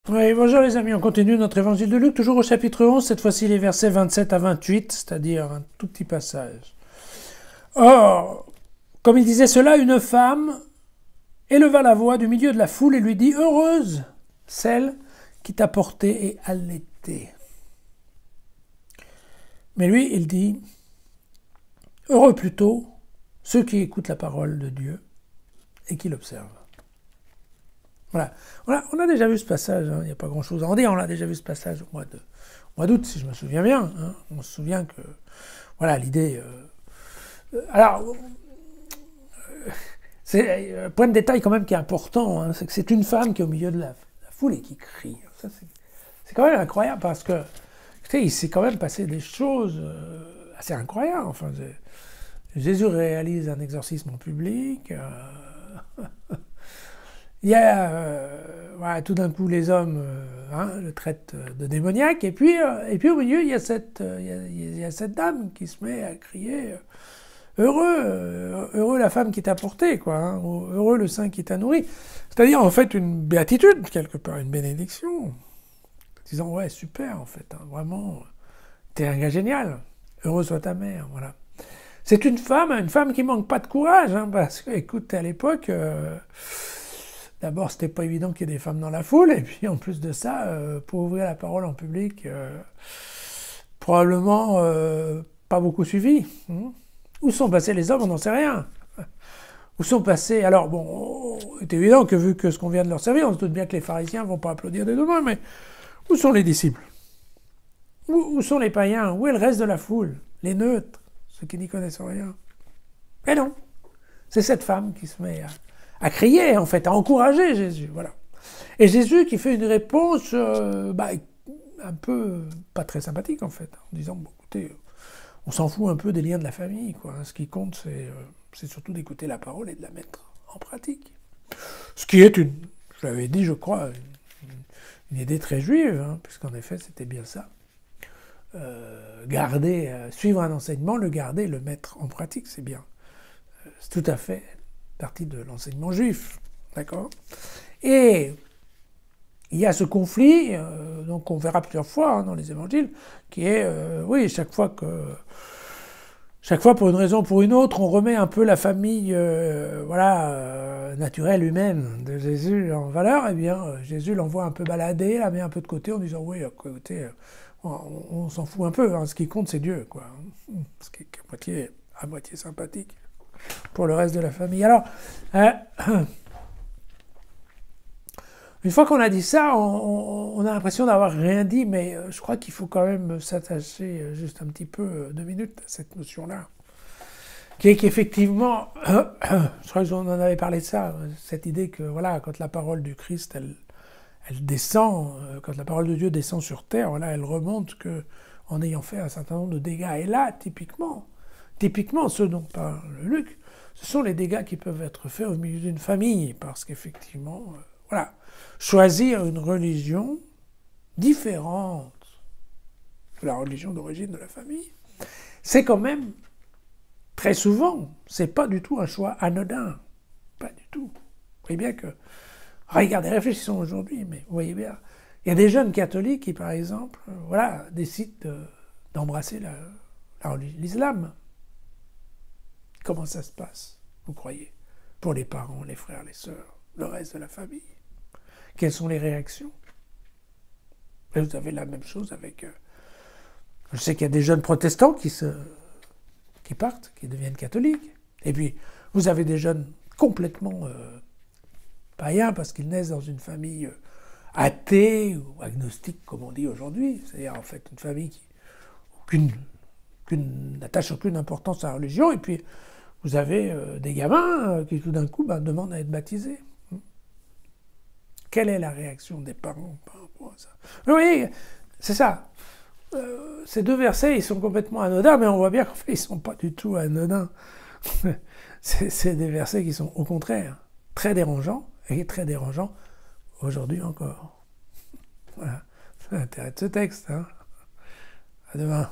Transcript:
Oui, bonjour les amis, on continue notre évangile de Luc, toujours au chapitre 11, cette fois-ci les versets 27 à 28, c'est-à-dire un tout petit passage. Or, comme il disait cela, une femme éleva la voix du milieu de la foule et lui dit « Heureuse celle qui t'a porté et allaité. » Mais lui, il dit « Heureux plutôt ceux qui écoutent la parole de Dieu et qui l'observent. » Voilà. On a déjà vu ce passage, hein. Il n'y a pas grand-chose à en dire, on a déjà vu ce passage au mois d'août, si je me souviens bien. Hein. On se souvient que, voilà, l'idée... alors, c'est un point de détail quand même qui est important, hein, c'est que c'est une femme qui est au milieu de la foule et qui crie. Ça, c'est quand même incroyable parce que, écoutez, il s'est quand même passé des choses assez incroyables. Enfin, Jésus réalise un exorcisme en public. Il y a, voilà, tout d'un coup, les hommes le traitent de démoniaque, et puis au milieu, il y a cette dame qui se met à crier heureux la femme qui t'a porté, quoi, hein, heureux le sein qui t'a nourri. C'est-à-dire, en fait, une béatitude, quelque part, une bénédiction. Disant, ouais, super, en fait, hein, vraiment, t'es un gars génial, heureux soit ta mère, voilà. C'est une femme qui manque pas de courage, hein, parce que, écoute, à l'époque... D'abord, c'était pas évident qu'il y ait des femmes dans la foule, et puis en plus de ça, pour ouvrir la parole en public, probablement pas beaucoup suivi. Où sont passés les hommes, on n'en sait rien. Où sont passés... Alors bon, c'est évident que vu que ce qu'on vient de leur servir, on se doute bien que les pharisiens vont pas applaudir des deux mains, mais où sont les disciples? Où sont les païens? Où est le reste de la foule? Les neutres, ceux qui n'y connaissent rien? Mais non, c'est cette femme qui se met à crier, en fait, à encourager Jésus, voilà. Et Jésus qui fait une réponse un peu pas très sympathique, en fait, en disant, bon, écoutez, on s'en fout un peu des liens de la famille, quoi. Ce qui compte, c'est surtout d'écouter la parole et de la mettre en pratique. Ce qui est je l'avais dit, je crois, une idée très juive, hein, puisqu'en effet, c'était bien ça. Suivre un enseignement, le garder, le mettre en pratique, c'est bien. C'est tout à fait partie de l'enseignement juif, d'accord? Et il y a ce conflit, donc on verra plusieurs fois hein, dans les évangiles, qui est, oui, chaque fois pour une raison ou pour une autre, on remet un peu la famille, naturelle, humaine de Jésus en valeur, et bien Jésus l'envoie un peu balader, la met un peu de côté en disant, oui, écoutez, on s'en fout un peu, hein, ce qui compte c'est Dieu, quoi. Ce qui est à moitié sympathique pour le reste de la famille. Alors, une fois qu'on a dit ça, on a l'impression d'avoir rien dit, mais je crois qu'il faut quand même s'attacher juste un petit peu, 2 minutes, à cette notion-là, qui est qu'effectivement, je crois qu'on en avait parlé de ça, cette idée que, voilà, quand la parole du Christ, elle descend, quand la parole de Dieu descend sur terre, voilà, elle remonte en ayant fait un certain nombre de dégâts. Et là, typiquement, ce dont parle Luc, ce sont les dégâts qui peuvent être faits au milieu d'une famille, parce qu'effectivement, voilà, choisir une religion différente de la religion d'origine de la famille, c'est quand même, très souvent, c'est pas du tout un choix anodin, pas du tout. Vous voyez bien que, regardez, réfléchissons aujourd'hui, mais vous voyez bien, il y a des jeunes catholiques qui, par exemple, décident d'embrasser l'islam. Comment ça se passe, vous croyez, pour les parents, les frères, les sœurs, le reste de la famille? Quelles sont les réactions? Et vous avez la même chose avec... je sais qu'il y a des jeunes protestants qui partent, qui deviennent catholiques. Et puis, vous avez des jeunes complètement païens parce qu'ils naissent dans une famille athée ou agnostique, comme on dit aujourd'hui. C'est-à-dire, en fait, une famille qui n'attache aucune importance à la religion. Et puis, vous avez des gamins qui, tout d'un coup, demandent à être baptisés. Quelle est la réaction des parents par rapport à ça? Oui, c'est ça. Ces deux versets, ils sont complètement anodins, mais on voit bien qu'en fait, ils ne sont pas du tout anodins. C'est des versets qui sont, au contraire, très dérangeants, et très dérangeants aujourd'hui encore. Voilà. C'est l'intérêt de ce texte. Hein. À demain.